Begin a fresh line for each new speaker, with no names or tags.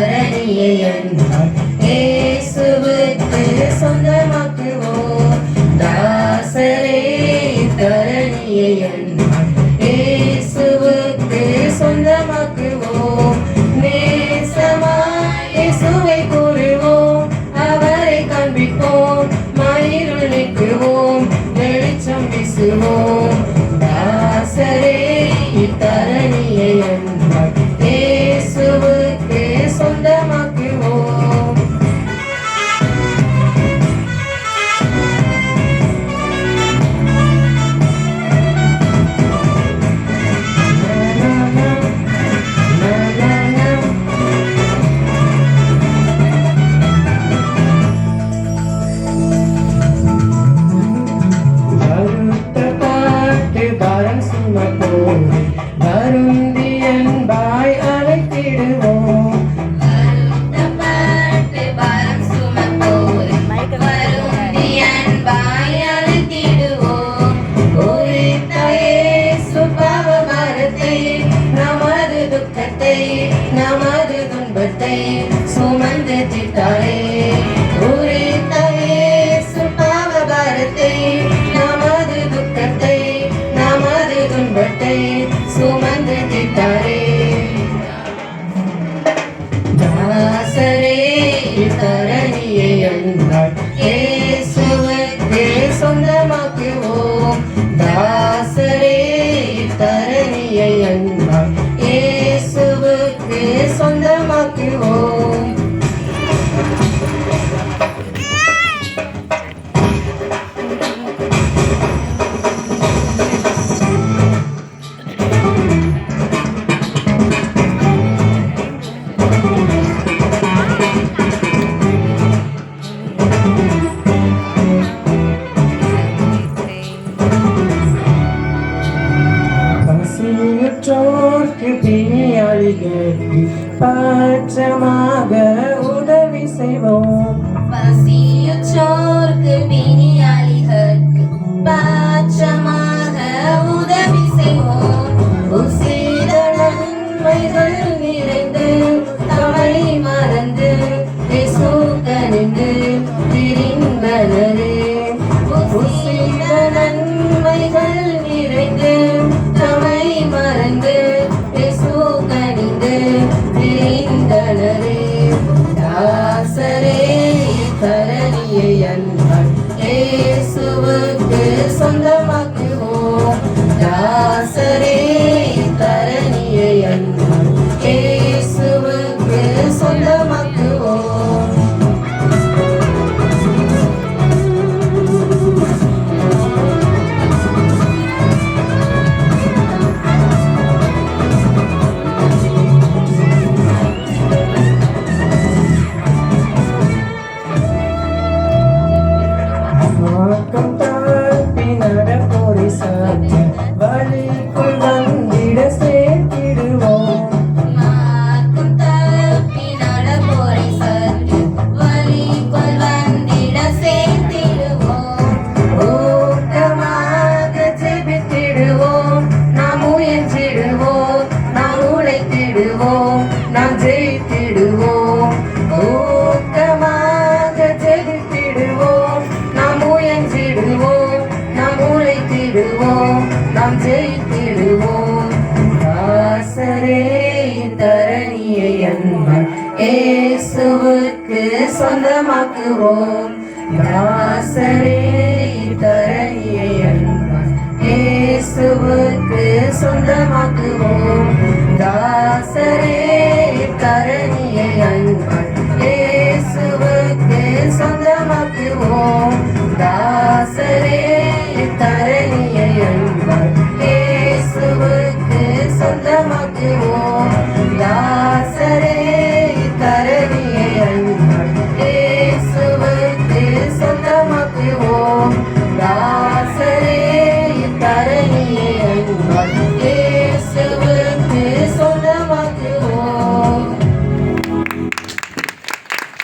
தரணியை அன்பால் இயேசுவுக்கு சொந்தமாக்குவோம். தாசரே தரணியை அன்பால் இயேசுவுக்கு சொந்தமாக்குவோம். நேசமாய் இயேசுவை கூறுவோம், அவரை காண்பிப்போம், மயிருள் நீக்குவோம், வெளிச்சம் வீசுவோம். தாசரே தரணியை அன்பால் இயேசுவுக்கு சொந்தமாக்குவோம். வருந்தி அன்பாய் அழைத்திடுவோம். வருத்தப்பட்டு பாரம் சுமப்போரை வருந்தி அன்பாய் அழைத்திடுவோம். உரித்த இயேசு பாவ பாரத்தை, நமது துக்கத்தை, நமது துன்பத்தை சுமந்து தீர்த்தாரே. உரித்த இயேசு பாவ பாரத்தை, நமது துக்கத்தை, நமது துன்பத்தை சுமந்து தீர்த்தாரே. தாசரே தரணியை அன்பால் இயேசுவுக்கு சொந்தமாக்குவோம். தாசரே தரணியை அன்பால் இயேசுவுக்கு சொந்தமாக்குவோம். பசியுற்றோர்க்கு பிணியாளிகளுக்கு பட்சமாக உதவி செய்வோம். பசியுற்றோர்க்கு பிணியாளிகளுக்கு பட்சமாக உதவி செய்வோம். உசித நன்மைகள் நிறைந்து தமை மறந்து இயேசு கனிந்து திரிந்தனரே. உசித நன்மைகள் நிறைந்து தமை மறந்து இயேசு கனிந்து திரிந்தனரே. தாசரே தரணியை அன்பால் இயேசுவுக்கு சொந்தமாக்குவோம். தாசரே தரணியை அன்பால் இயேசுவுக்கு சொந்தமாக்குவோம். நடப்போரை சாத்திய வழிக்குள் வந்திட சேர்த்திடுவோம். நடப்போரை சாத்திய வழிக்குள் வந்திட சேர்த்திடுவோம். ஊக்கமாக ஜெபித்திடுவோம், நாம் முயன்றிடுவோம், நாம் உழைத்திடுவோம், நாம் ஜெயித்திடுவோம். ஊக்கமாக ஜெபித்திடுவோம், நாம் முயன்றிடுவோம், நாம் உழைத்திடுவோம், நாம் ஜெயித்திடுவோம். தாசரே தரணியை அன்பால் இயேசுவுக்கு சொந்தமாக்குவோம். தாசரே தரணியை அன்பால் இயேசுவுக்கு சொந்தமாக்குவோம். தாசரே